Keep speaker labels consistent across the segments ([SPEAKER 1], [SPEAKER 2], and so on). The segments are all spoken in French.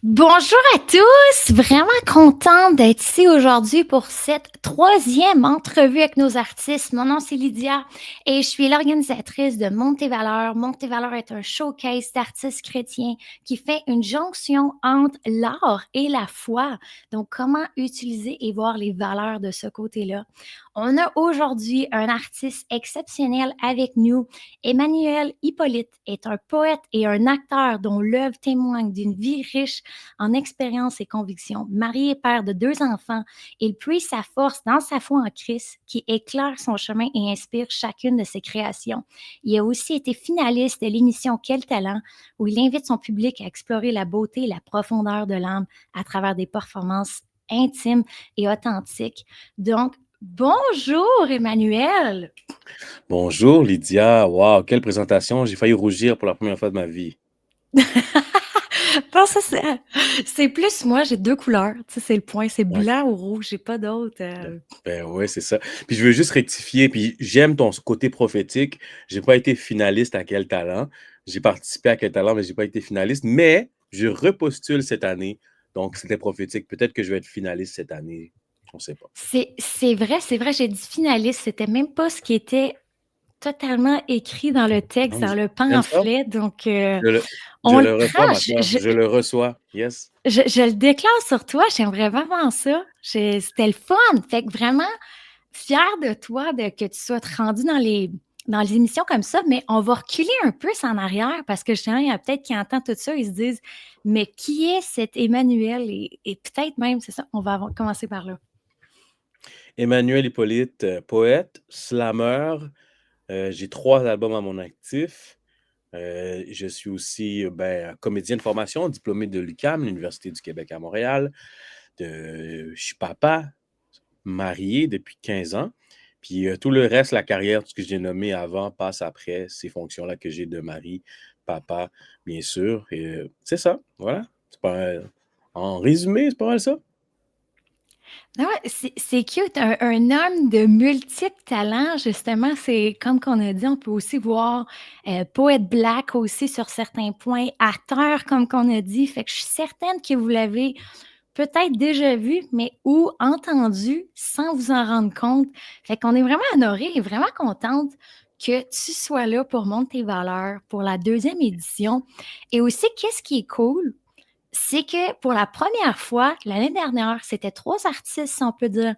[SPEAKER 1] Bonjour à tous, vraiment contente d'être ici aujourd'hui pour cette troisième entrevue avec nos artistes. Mon nom c'est Lydia et je suis l'organisatrice de Monter Valeurs. Monter Valeurs est un showcase d'artistes chrétiens qui fait une jonction entre l'art et la foi. Donc comment utiliser et voir les valeurs de ce côté-là. On a aujourd'hui un artiste exceptionnel avec nous. Emmanuel Hippolyte est un poète et un acteur dont l'œuvre témoigne d'une vie riche en expérience et conviction. Marié et père de 2 enfants, il puise sa force dans sa foi en Christ qui éclaire son chemin et inspire chacune de ses créations. Il a aussi été finaliste de l'émission Quel talent, où il invite son public à explorer la beauté et la profondeur de l'âme à travers des performances intimes et authentiques. Donc, bonjour Emmanuel!
[SPEAKER 2] Bonjour Lydia, waouh, quelle présentation, j'ai failli rougir pour la première fois de ma vie.
[SPEAKER 1] Non, ça, c'est plus moi, j'ai 2 couleurs, tu sais, c'est le point, c'est
[SPEAKER 2] Ouais,
[SPEAKER 1] blanc ou rouge, j'ai pas d'autres,
[SPEAKER 2] ben ouais, c'est ça. Puis je veux juste rectifier, puis j'aime ton côté prophétique. J'ai pas été finaliste à Quel talent. J'ai participé à Quel talent, mais j'ai pas été finaliste. Mais je repostule cette année, donc c'était prophétique. Peut-être que je vais être finaliste cette année, on sait pas.
[SPEAKER 1] c'est vrai, j'ai dit finaliste, c'était même pas ce qui était totalement écrit dans le texte,
[SPEAKER 2] Donc,
[SPEAKER 1] dans le
[SPEAKER 2] j'aime ça.
[SPEAKER 1] pamphlet, donc
[SPEAKER 2] Je le, je
[SPEAKER 1] on le
[SPEAKER 2] le reçois
[SPEAKER 1] prend,
[SPEAKER 2] maintenant. Je le reçois. Yes.
[SPEAKER 1] je le déclare sur toi, j'aimerais vraiment ça. C'était le fun, fait que vraiment fière de toi de que tu sois rendu dans les émissions comme ça, mais on va reculer un peu en arrière parce que justement, il y a peut-être qui entendent tout ça, ils se disent, mais qui est cet Emmanuel? Et peut-être même, c'est ça, on va commencer par là.
[SPEAKER 2] Emmanuel Hippolyte, poète, slammer. J'ai 3 albums à mon actif. Je suis aussi comédien de formation, diplômé de l'UQAM, l'Université du Québec à Montréal. Je suis papa, marié depuis 15 ans. Puis tout le reste, la carrière, tout ce que j'ai nommé avant, passe après ces fonctions-là que j'ai de mari, papa, bien sûr. Et c'est ça, voilà. En résumé, c'est pas mal ça.
[SPEAKER 1] Ah ouais, c'est cute, un homme de multiples talents, justement, c'est comme qu'on a dit, on peut aussi voir, poète black aussi sur certains points, acteur comme qu'on a dit, fait que je suis certaine que vous l'avez peut-être déjà vu, mais ou entendu sans vous en rendre compte. Fait qu'on est vraiment honorés et vraiment contente que tu sois là pour Monter tes valeurs pour la deuxième édition et aussi qu'est-ce qui est cool, c'est que pour la première fois, l'année dernière, c'était 3 artistes, si on peut dire,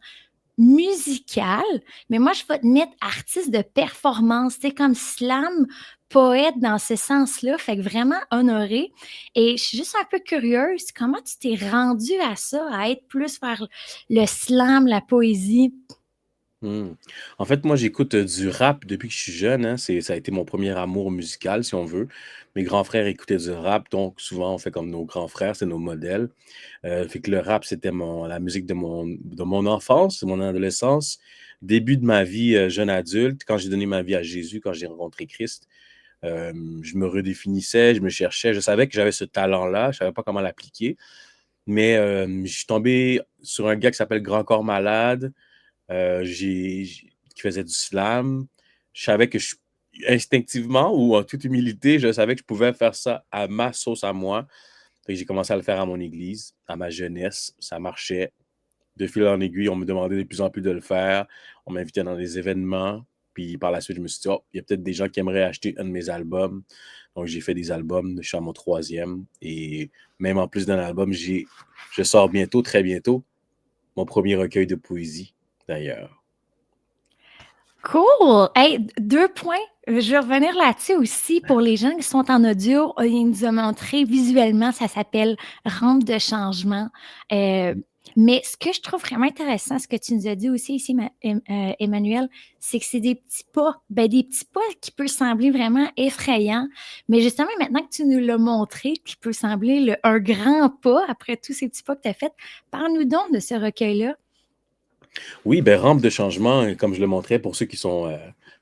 [SPEAKER 1] musicales, mais moi, je vais te mettre artiste de performance, tu sais, comme slam, poète dans ce sens-là, fait que vraiment honorée et je suis juste un peu curieuse, comment tu t'es rendue à ça, à être plus vers le slam, la poésie?
[SPEAKER 2] Hmm. En fait, moi, j'écoute du rap depuis que je suis jeune, hein. Ça a été mon premier amour musical, si on veut. Mes grands frères écoutaient du rap, donc souvent on fait comme nos grands frères, c'est nos modèles. Fait que le rap, c'était la musique de mon enfance, de mon adolescence, début de ma vie jeune adulte, quand j'ai donné ma vie à Jésus, quand j'ai rencontré Christ. Euh, je me redéfinissais, je me cherchais, je savais que j'avais ce talent-là, je savais pas comment l'appliquer, mais je suis tombé sur un gars qui s'appelle Grand Corps Malade, qui faisait du slam. Je savais que instinctivement ou en toute humilité, je savais que je pouvais faire ça à ma sauce à moi. Fait que j'ai commencé à le faire à mon église, à ma jeunesse. Ça marchait. De fil en aiguille, on me demandait de plus en plus de le faire. On m'invitait dans des événements. Puis par la suite, je me suis dit, oh, il y a peut-être des gens qui aimeraient acheter un de mes albums. Donc j'ai fait des albums. Je suis à mon troisième. Et même en plus d'un album, je sors bientôt, très bientôt, mon premier recueil de poésie, d'ailleurs.
[SPEAKER 1] Cool! Hey, 2 points, je vais revenir là-dessus aussi pour les gens qui sont en audio, il nous a montré visuellement, ça s'appelle «Rampe de changement», mais ce que je trouve vraiment intéressant, ce que tu nous as dit aussi ici Emmanuel, c'est que c'est des petits pas, ben, des petits pas qui peuvent sembler vraiment effrayants, mais justement maintenant que tu nous l'as montré, qui peut sembler un grand pas après tous ces petits pas que tu as faits, parle-nous donc de ce recueil-là.
[SPEAKER 2] Oui, ben Rampe de changement, comme je le montrais pour ceux qui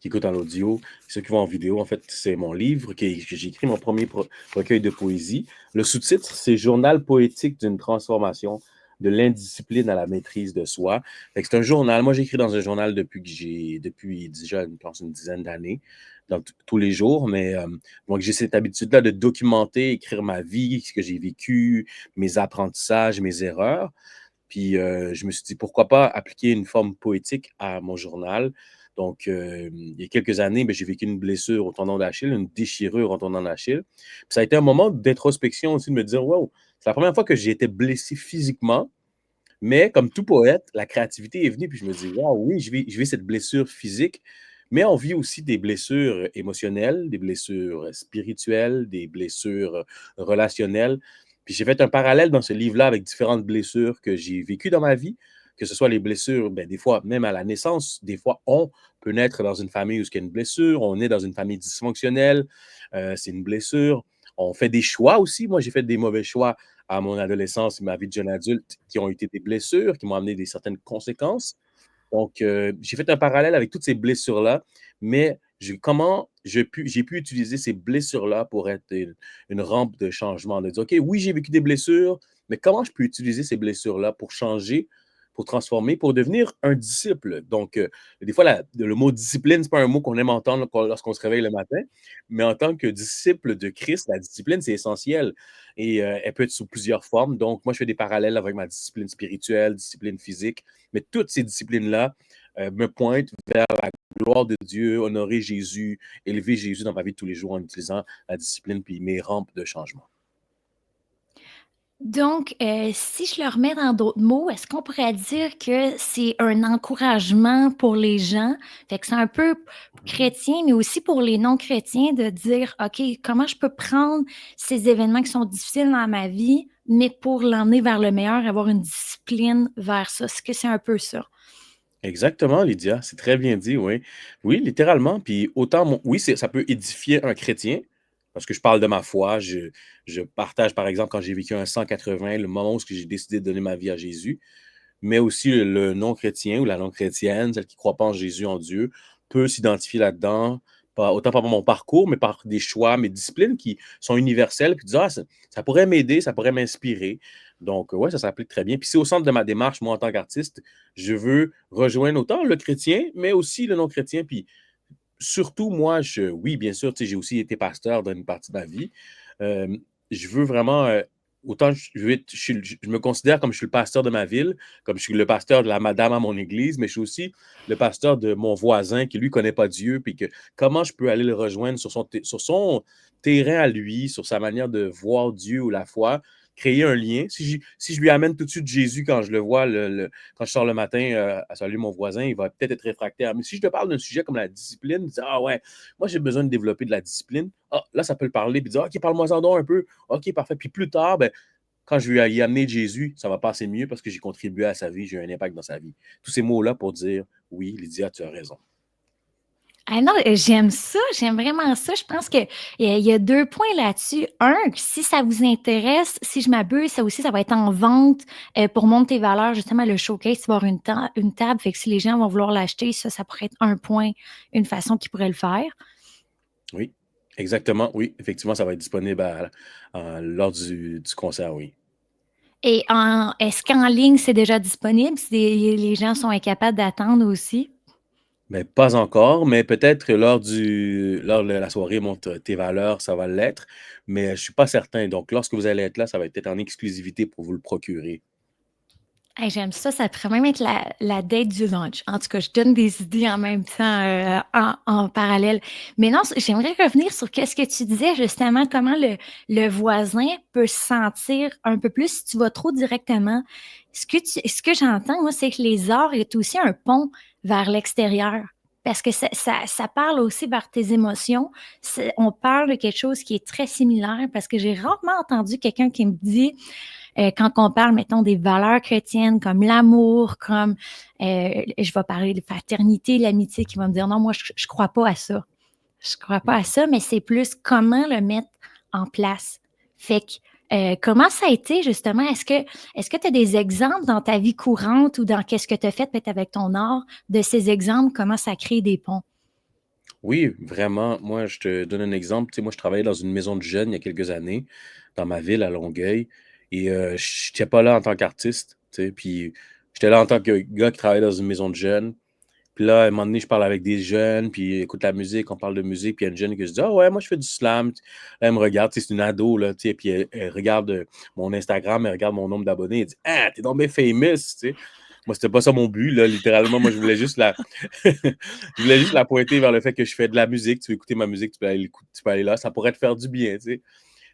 [SPEAKER 2] écoutent en audio, ceux qui vont en vidéo, en fait, c'est mon livre que j'ai écrit, mon premier recueil de poésie. Le sous-titre, c'est Journal poétique d'une transformation. de l'indiscipline à la maîtrise de soi. Fait que c'est un journal. Moi, j'écris dans un journal depuis déjà, je pense, une dizaine d'années, donc tous les jours. Mais donc, j'ai cette habitude-là de documenter, écrire ma vie, ce que j'ai vécu, mes apprentissages, mes erreurs. Puis je me suis dit, pourquoi pas appliquer une forme poétique à mon journal. Donc, il y a quelques années, ben, j'ai vécu une blessure au tendon d'Achille, une déchirure au tendon d'Achille. Puis ça a été un moment d'introspection aussi, de me dire, wow, c'est la première fois que j'ai été blessé physiquement, mais comme tout poète, la créativité est venue, puis je me dis, wow, oui, je vis cette blessure physique, mais on vit aussi des blessures émotionnelles, des blessures spirituelles, des blessures relationnelles. Puis j'ai fait un parallèle dans ce livre-là avec différentes blessures que j'ai vécues dans ma vie, que ce soit les blessures, ben, des fois, même à la naissance, des fois, on peut naître dans une famille où il y a une blessure, on est dans une famille dysfonctionnelle, c'est une blessure. On fait des choix aussi. Moi, j'ai fait des mauvais choix à mon adolescence et ma vie de jeune adulte qui ont été des blessures, qui m'ont amené des certaines conséquences. Donc, j'ai fait un parallèle avec toutes ces blessures-là, mais comment j'ai pu utiliser ces blessures-là pour être une rampe de changement, de dire, OK, oui, j'ai vécu des blessures, mais comment je peux utiliser ces blessures-là pour changer, pour transformer, pour devenir un disciple? Donc, des fois, le mot discipline, ce n'est pas un mot qu'on aime entendre lorsqu'on se réveille le matin, mais en tant que disciple de Christ, la discipline, c'est essentiel et elle peut être sous plusieurs formes. Donc, moi, je fais des parallèles avec ma discipline spirituelle, discipline physique, mais toutes ces disciplines-là me pointent vers la gloire de Dieu, honorer Jésus, élever Jésus dans ma vie de tous les jours en utilisant la discipline puis mes rampes de changement.
[SPEAKER 1] Donc, si je le remets dans d'autres mots, est-ce qu'on pourrait dire que c'est un encouragement pour les gens? Fait que c'est un peu chrétien, mais aussi pour les non-chrétiens de dire: «OK, comment je peux prendre ces événements qui sont difficiles dans ma vie, mais pour l'emmener vers le meilleur, avoir une discipline vers ça». Est-ce que c'est un peu ça?
[SPEAKER 2] Exactement, Lydia, c'est très bien dit, oui. Oui, littéralement. Puis autant, oui, ça peut édifier un chrétien, parce que je parle de ma foi. Je partage, par exemple, quand j'ai vécu un 180, le moment où j'ai décidé de donner ma vie à Jésus. Mais aussi le non-chrétien ou la non-chrétienne, celle qui ne croit pas en Jésus, en Dieu, peut s'identifier là-dedans, autant par mon parcours, mais par des choix, mes disciplines qui sont universelles, puis dire, ah, ça pourrait m'aider, ça pourrait m'inspirer. Donc, ouais, ça s'applique très bien. Puis c'est au centre de ma démarche, moi, en tant qu'artiste, je veux rejoindre autant le chrétien, mais aussi le non-chrétien. Puis surtout, moi, oui, bien sûr, j'ai aussi été pasteur dans une partie de ma vie. Euh, je veux vraiment, autant je me considère comme je suis le pasteur de ma ville, comme je suis le pasteur de la madame à mon église, mais je suis aussi le pasteur de mon voisin qui, lui, ne connaît pas Dieu, puis que comment je peux aller le rejoindre sur son terrain à lui, sur sa manière de voir Dieu ou la foi, créer un lien. Si je lui amène tout de suite Jésus quand je le vois, quand je sors le matin à saluer mon voisin, il va peut-être être réfractaire. Mais si je te parle d'un sujet comme la discipline, dis, ah ouais, moi j'ai besoin de développer de la discipline. Ah, là, ça peut le parler, puis dire, OK, parle-moi en donc un peu. OK, parfait. Puis plus tard, ben, quand je vais y amener Jésus, ça va passer mieux parce que j'ai contribué à sa vie, j'ai eu un impact dans sa vie. Tous ces mots-là pour dire, oui, Lydia, tu as raison.
[SPEAKER 1] Ah non, j'aime ça, j'aime vraiment ça. Je pense qu'il y a 2 points là-dessus. Un, si ça vous intéresse, si je m'abuse, ça aussi, ça va être en vente, pour monter tes valeurs. Justement, le showcase, il va y avoir une table, fait que si les gens vont vouloir l'acheter, ça pourrait être un point, une façon qu'ils pourraient le faire.
[SPEAKER 2] Oui, exactement. Oui, effectivement, ça va être disponible lors du concert, oui.
[SPEAKER 1] Et est-ce qu'en ligne, c'est déjà disponible si les gens sont incapables d'attendre aussi?
[SPEAKER 2] Mais pas encore, mais peut-être que lors de la soirée Monte tes valeurs, ça va l'être, mais je ne suis pas certain. Donc, lorsque vous allez être là, ça va être en exclusivité pour vous le procurer.
[SPEAKER 1] Hey, j'aime ça, ça pourrait même être la date du lunch. En tout cas, je donne des idées en même temps, en parallèle. Mais non, j'aimerais revenir sur qu'est-ce que tu disais justement, comment le voisin peut se sentir un peu plus si tu vas trop directement. Ce que j'entends, moi, c'est que les arts est aussi un pont vers l'extérieur. Parce que ça parle aussi vers tes émotions. On parle de quelque chose qui est très similaire parce que j'ai rarement entendu quelqu'un qui me dit quand on parle, mettons, des valeurs chrétiennes comme l'amour, comme je vais parler de fraternité, l'amitié, qui va me dire non, moi, je crois pas à ça. Je crois pas à ça, mais c'est plus comment le mettre en place. Fait que comment ça a été justement? Est-ce que tu as des exemples dans ta vie courante ou dans qu'est-ce que tu as fait peut-être avec ton art de ces exemples, comment ça crée des ponts?
[SPEAKER 2] Oui, vraiment. Moi, je te donne un exemple. Tu sais, moi, je travaillais dans une maison de jeunes il y a quelques années, dans ma ville, à Longueuil, et je n'étais pas là en tant qu'artiste. tu sais. Puis j'étais là en tant que gars qui travaillait dans une maison de jeunes. Puis là, à un moment donné, je parle avec des jeunes, puis ils écoutent la musique, on parle de musique, puis il y a une jeune qui se dit: «Ah ouais, moi je fais du slam.» Là, elle me regarde, tu sais, c'est une ado, là, tu sais, puis elle regarde mon Instagram, elle regarde mon nombre d'abonnés, elle dit: «Ah, t'es donc bien famous», tu sais. Moi, c'était pas ça mon but, là, littéralement. Moi, je voulais juste la, je voulais juste la pointer vers le fait que je fais de la musique. Tu veux écouter ma musique, tu peux aller là, ça pourrait te faire du bien, tu sais.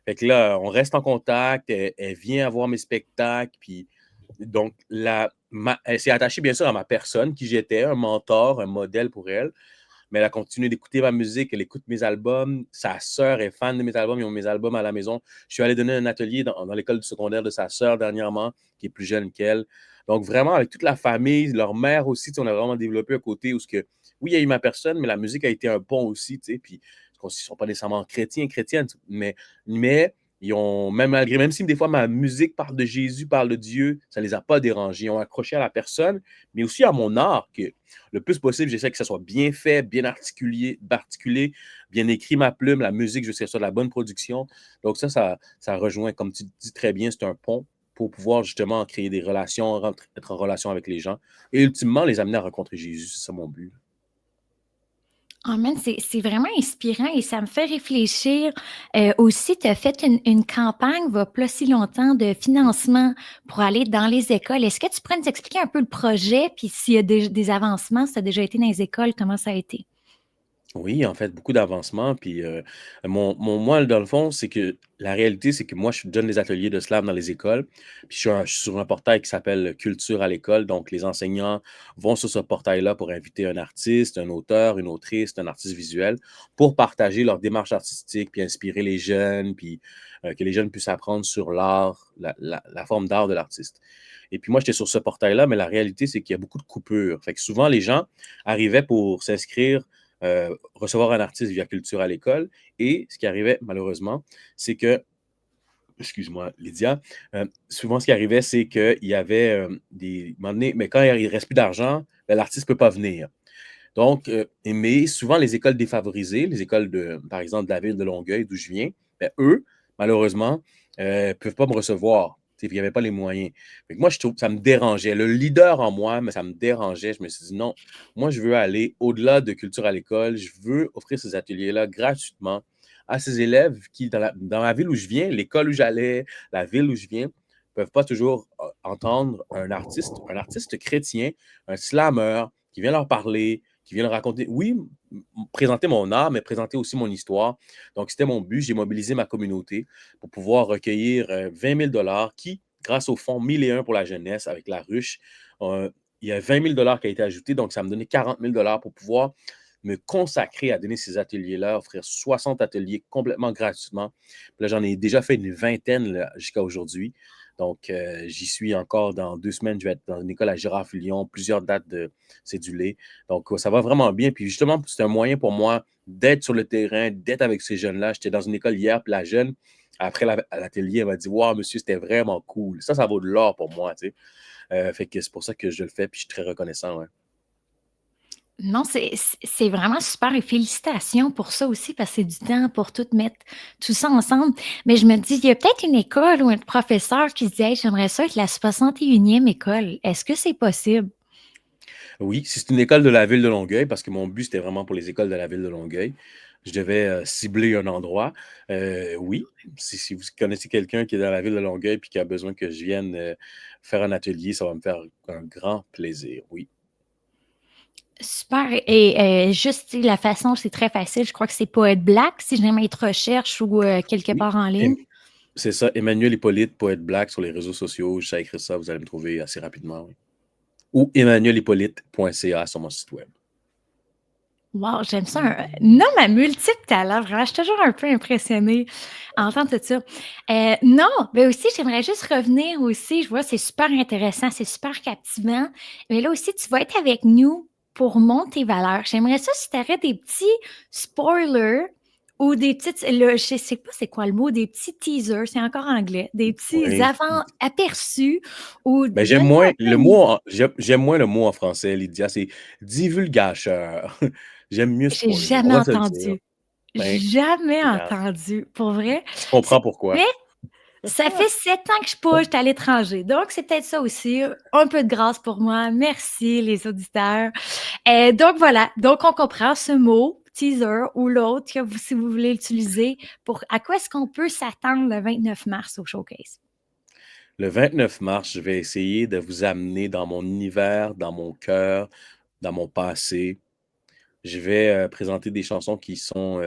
[SPEAKER 2] Fait que là, on reste en contact, elle vient voir mes spectacles, puis donc elle s'est attachée bien sûr à ma personne, qui j'étais, un mentor, un modèle pour elle, mais elle a continué d'écouter ma musique, elle écoute mes albums, sa sœur est fan de mes albums, ils ont mes albums à la maison. Je suis allé donner un atelier dans l'école du secondaire de sa sœur dernièrement, qui est plus jeune qu'elle. Donc vraiment, avec toute la famille, leur mère aussi, tu sais, on a vraiment développé un côté où oui, il y a eu ma personne, mais la musique a été un pont aussi, tu sais, puis ils ne sont pas nécessairement chrétiennes, mais ils ont, même si des fois ma musique parle de Jésus, parle de Dieu, ça ne les a pas dérangés. Ils ont accroché à la personne, mais aussi à mon art, que le plus possible, j'essaie que ça soit bien fait, bien articulé, bien écrit ma plume, la musique, je sais que ce soit de la bonne production. Donc ça rejoint, comme tu dis très bien, c'est un pont pour pouvoir justement créer des relations, être en relation avec les gens et ultimement les amener à rencontrer Jésus. C'est ça mon but.
[SPEAKER 1] Amen, c'est vraiment inspirant et ça me fait réfléchir. Aussi, tu as fait une campagne, il y a pas si longtemps, de financement pour aller dans les écoles. Est-ce que tu pourrais nous expliquer un peu le projet, puis s'il y a des avancements, si tu as déjà été dans les écoles, comment ça a été?
[SPEAKER 2] Oui, en fait, beaucoup d'avancements. Puis moi, dans le fond, c'est que la réalité, c'est que moi, je donne des ateliers de slam dans les écoles. Puis je suis sur un portail qui s'appelle Culture à l'école. Donc, les enseignants vont sur ce portail-là pour inviter un artiste, un auteur, une autrice, un artiste visuel pour partager leur démarche artistique, puis inspirer les jeunes, puis que les jeunes puissent apprendre sur l'art, la forme d'art de l'artiste. Et puis moi, j'étais sur ce portail-là, mais la réalité, c'est qu'il y a beaucoup de coupures. Fait que souvent, les gens arrivaient pour s'inscrire recevoir un artiste via Culture à l'école. Et ce qui arrivait, malheureusement, c'est que, excuse-moi, Lydia, souvent ce qui arrivait, c'est qu'il y avait mais quand il ne reste plus d'argent, ben, l'artiste ne peut pas venir. Donc, mais souvent, les écoles défavorisées, les écoles, par exemple, de la ville de Longueuil, d'où je viens, ben, eux, malheureusement, ne peuvent pas me recevoir. Il n'y avait pas les moyens. Fait que moi, je trouve ça me dérangeait. Le leader en moi, mais ça me dérangeait. Je me suis dit non, moi, je veux aller au-delà de culture à l'école. Je veux offrir ces ateliers-là gratuitement à ces élèves qui, dans la ville où je viens, l'école où j'allais, la ville où je viens, ne peuvent pas toujours entendre un artiste chrétien, un slammer qui vient leur parler, qui vient leur raconter, oui, présenter mon art, mais présenter aussi mon histoire. Donc, c'était mon but. J'ai mobilisé ma communauté pour pouvoir recueillir 20 000 qui, grâce au fonds 1001 pour la jeunesse avec la ruche, il y a 20 000 qui a été ajouté. Donc, ça me donnait 40 000 pour pouvoir me consacrer à donner ces ateliers-là, offrir 60 ateliers complètement gratuitement. Puis là, j'en ai déjà fait une vingtaine jusqu'à aujourd'hui. Donc, j'y suis encore dans 2 semaines. Je vais être dans une école à Girafe-Lyon, plusieurs dates de cédulé. Donc, ça va vraiment bien. Puis justement, c'est un moyen pour moi d'être sur le terrain, d'être avec ces jeunes-là. J'étais dans une école hier, puis la jeune, après l'atelier, elle m'a dit: «Wow, monsieur, c'était vraiment cool.» Ça vaut de l'or pour moi, tu sais. Fait que c'est pour ça que je le fais, puis je suis très reconnaissant, ouais.
[SPEAKER 1] Non, c'est vraiment super et félicitations pour ça aussi, parce que c'est du temps pour tout mettre tout ça ensemble. Mais je me dis, il y a peut-être une école ou un professeur qui se dit: «Hey, j'aimerais ça être la 61e école.» Est-ce que c'est possible?
[SPEAKER 2] Oui, si c'est une école de la ville de Longueuil, parce que mon but, c'était vraiment pour les écoles de la ville de Longueuil. Je devais cibler un endroit. Oui, si vous connaissez quelqu'un qui est dans la ville de Longueuil et qui a besoin que je vienne faire un atelier, ça va me faire un grand plaisir, oui.
[SPEAKER 1] Super et juste, tu sais, la façon, c'est très facile. Je crois que c'est Poète Black, si jamais il te recherche ou quelque
[SPEAKER 2] Oui,
[SPEAKER 1] part en ligne.
[SPEAKER 2] Em- c'est ça, Emmanuel Hippolyte, poète black sur les réseaux sociaux. Juste à écrire ça, vous allez me trouver assez rapidement, oui. Ou emmanuelhippolyte.ca sur mon site web.
[SPEAKER 1] Wow, j'aime ça, un homme à multiples talents, vraiment, je suis toujours un peu impressionnée à entendre tout ça. Non, mais aussi, j'aimerais juste revenir aussi, je vois, c'est super intéressant, c'est super captivant, mais là aussi, tu vas être avec nous pour monter valeurs. J'aimerais ça si tu aurais des petits spoilers ou des petites là, je sais pas c'est quoi le mot, des petits teasers, c'est encore anglais, des petits
[SPEAKER 2] Oui.
[SPEAKER 1] avant-aperçus ou
[SPEAKER 2] Ben, j'aime
[SPEAKER 1] donne-nous
[SPEAKER 2] moins
[SPEAKER 1] un peu
[SPEAKER 2] le
[SPEAKER 1] une
[SPEAKER 2] mot en j'aime moins le mot en français, Lydia, c'est divulgateur. J'aime mieux
[SPEAKER 1] j'ai
[SPEAKER 2] spoiler, on
[SPEAKER 1] jamais
[SPEAKER 2] va se le dire.
[SPEAKER 1] entendu.
[SPEAKER 2] Ben,
[SPEAKER 1] Jamais
[SPEAKER 2] regarde,
[SPEAKER 1] entendu. Pour vrai,
[SPEAKER 2] tu
[SPEAKER 1] c'est
[SPEAKER 2] comprends pourquoi.
[SPEAKER 1] fait Ça fait 7 ans que je push, à l'étranger. Donc, c'est peut-être ça aussi. Un peu de grâce pour moi. Merci, les auditeurs. Donc, voilà. Donc, on comprend ce mot, teaser, ou l'autre, que si vous voulez l'utiliser, pour à quoi est-ce qu'on peut s'attendre le 29 mars au showcase?
[SPEAKER 2] Le 29 mars, je vais essayer de vous amener dans mon univers, dans mon cœur, dans mon passé. Je vais, présenter des chansons qui sont,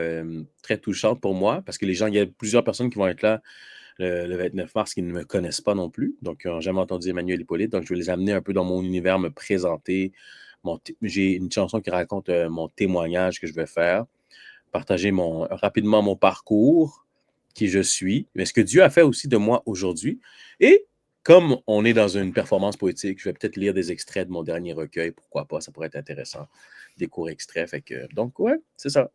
[SPEAKER 2] très touchantes pour moi parce que il y a plusieurs personnes qui vont être là le 29 mars qui ne me connaissent pas non plus, donc qui n'ont jamais entendu Emmanuel Hippolyte. Donc je vais les amener un peu dans mon univers, me présenter. J'ai une chanson qui raconte, mon témoignage que je vais faire, partager rapidement mon parcours, qui je suis, mais ce que Dieu a fait aussi de moi aujourd'hui. Et comme on est dans une performance poétique, je vais peut-être lire des extraits de mon dernier recueil. Pourquoi pas? Ça pourrait être intéressant. Des courts extraits. Donc, ouais, c'est ça.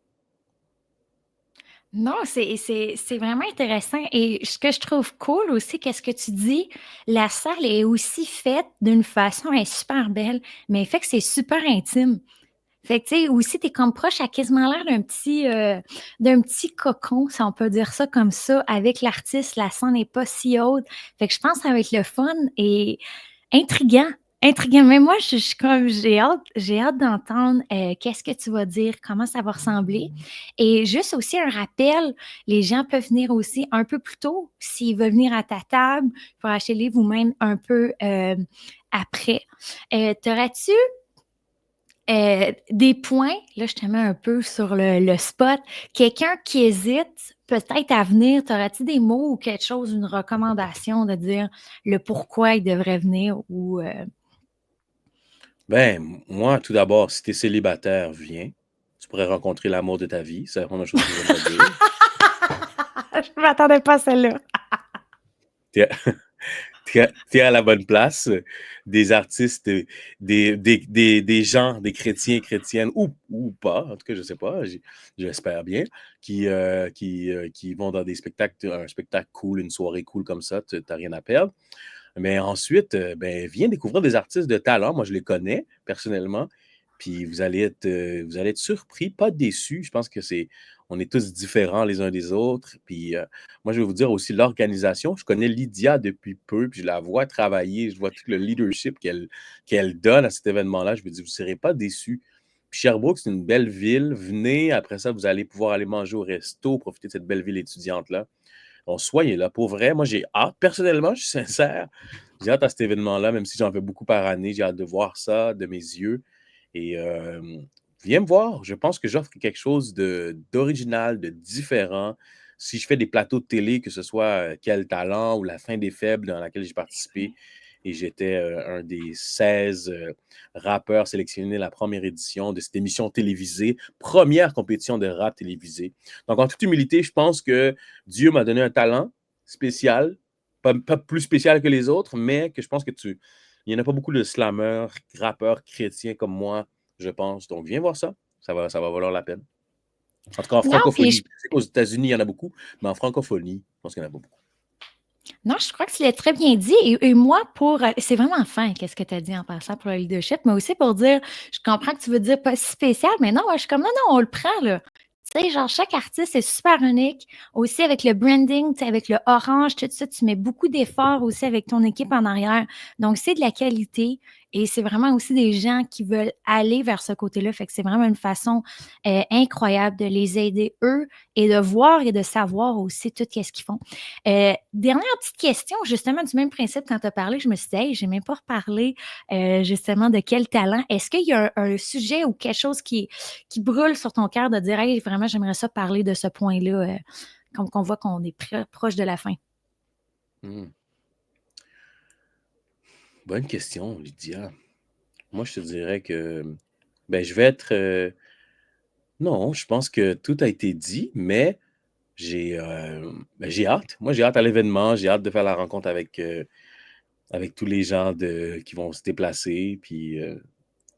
[SPEAKER 1] Non, c'est vraiment intéressant et ce que je trouve cool aussi, qu'est-ce que tu dis, la salle est aussi faite d'une façon elle est super belle, mais fait que c'est super intime. Fait que, tu sais, aussi, tu es comme proche, à quasiment l'air d'un petit cocon, si on peut dire ça comme ça, avec l'artiste, la scène n'est pas si haute. Fait que je pense que ça va être le fun et intriguant. Intriguant. Mais moi, je suis comme, j'ai hâte d'entendre qu'est-ce que tu vas dire, comment ça va ressembler. Et juste aussi un rappel, les gens peuvent venir aussi un peu plus tôt s'ils veulent venir à ta table pour acheter le livre ou même un peu après. T'aurais-tu des points, là, je te mets un peu sur le spot. Quelqu'un qui hésite peut-être à venir, t'aurais-tu des mots ou quelque chose, une recommandation de dire le pourquoi il devrait venir ou
[SPEAKER 2] Ben, moi, tout d'abord, si tu es célibataire, viens. Tu pourrais rencontrer l'amour de ta vie. C'est la première chose que j'aimerais dire.
[SPEAKER 1] je m'attendais pas à celle-là.
[SPEAKER 2] T'es t'es à la bonne place. Des artistes, des gens, des chrétiens, chrétiennes, ou pas, en tout cas, je sais pas, j'espère bien, qui vont dans un spectacle cool, une soirée cool comme ça, t'as rien à perdre. Mais ensuite, ben, viens découvrir des artistes de talent. Moi, je les connais personnellement. Puis vous allez être surpris, pas déçus. Je pense que on est tous différents les uns des autres. Puis moi, je vais vous dire aussi l'organisation. Je connais Lydia depuis peu, puis je la vois travailler. Je vois tout le leadership qu'elle donne à cet événement-là. Je me dis, vous ne serez pas déçus. Puis Sherbrooke, c'est une belle ville. Venez. Après ça, vous allez pouvoir aller manger au resto, profiter de cette belle ville étudiante-là. Donc, soyez là. Pour vrai, moi, j'ai hâte. Personnellement, je suis sincère. J'ai hâte à cet événement-là, même si j'en fais beaucoup par année. J'ai hâte de voir ça de mes yeux. Et viens me voir. Je pense que j'offre quelque chose d'original, de différent. Si je fais des plateaux de télé, que ce soit Quel talent ou La fin des faibles dans laquelle j'ai participé, et j'étais un des 16 rappeurs sélectionnés la première édition de cette émission télévisée, première compétition de rap télévisée. Donc, en toute humilité, je pense que Dieu m'a donné un talent spécial, pas plus spécial que les autres, mais que je pense que il n'y en a pas beaucoup de slammeurs, rappeurs chrétiens comme moi, je pense. Donc, viens voir ça. Ça va valoir la peine. En tout cas, en
[SPEAKER 1] Non, puis
[SPEAKER 2] francophonie. Je sais qu'aux États-Unis, il y en a beaucoup, mais en francophonie, je pense qu'il n'y en a pas beaucoup.
[SPEAKER 1] non, je crois que tu l'as très bien dit. Et moi, c'est vraiment fin, qu'est-ce que tu as dit en passant pour le leadership, mais aussi pour dire, je comprends que tu veux dire pas si spécial, mais non, moi, je suis comme, non, non, on le prend, là. Tu sais, genre, chaque artiste est super unique. Aussi, avec le branding, tu sais, avec le orange, tout ça, tu mets beaucoup d'efforts aussi avec ton équipe en arrière. Donc, c'est de la qualité et c'est vraiment aussi des gens qui veulent aller vers ce côté-là. Fait que c'est vraiment une façon incroyable de les aider, eux, et de voir et de savoir aussi tout ce qu'ils font. Dernière petite question, justement, du même principe, quand tu as parlé, je me suis dit, hey, j'ai même pas reparlé justement de quel talent. Est-ce qu'il y a un sujet ou quelque chose qui brûle sur ton cœur de dire, hey, vraiment, j'aimerais ça parler de ce point-là, comme qu'on voit qu'on est proche de la fin?
[SPEAKER 2] Hmm. Bonne question, Lydia. Moi, je te dirais que ben, je vais être. Non, je pense que tout a été dit, mais j'ai hâte. Moi, j'ai hâte à l'événement. J'ai hâte de faire la rencontre avec tous les gens qui vont se déplacer. Puis,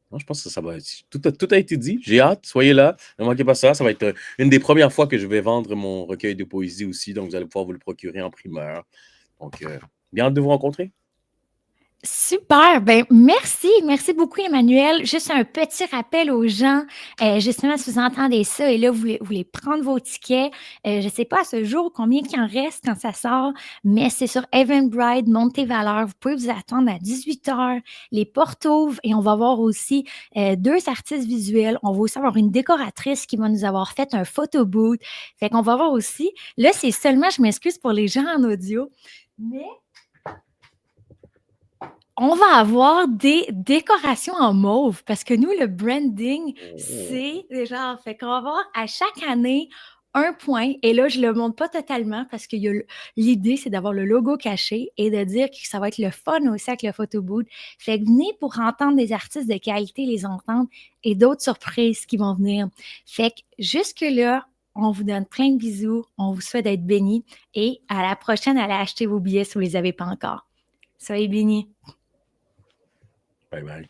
[SPEAKER 2] non, je pense que ça va être. Tout a été dit. J'ai hâte. Soyez là. Ne manquez pas ça. Ça va être une des premières fois que je vais vendre mon recueil de poésie aussi. Donc, vous allez pouvoir vous le procurer en primeur. Donc, bien hâte de vous rencontrer.
[SPEAKER 1] Super, ben merci, merci beaucoup Emmanuel. Juste un petit rappel aux gens, justement si vous entendez ça et là vous voulez prendre vos tickets, je sais pas à ce jour combien qu'il en reste quand ça sort, mais c'est sur Eventbrite, monte tes valeurs. Vous pouvez vous attendre à 18h, les portes ouvrent et on va voir aussi, 2 artistes visuels. On va aussi avoir une décoratrice qui va nous avoir fait un photo booth. Fait qu'on va voir aussi là, c'est seulement je m'excuse pour les gens en audio, mais on va avoir des décorations en mauve parce que nous, le branding, c'est genre, fait qu'on va avoir à chaque année un point. Et là, je ne le montre pas totalement parce que l'idée, c'est d'avoir le logo caché et de dire que ça va être le fun aussi avec le photo booth. Fait que venez pour entendre des artistes de qualité, les entendre et d'autres surprises qui vont venir. Fait que jusque-là, on vous donne plein de bisous. On vous souhaite d'être bénis et à la prochaine, allez acheter vos billets si vous ne les avez pas encore. Soyez bénis.
[SPEAKER 2] Bye bye.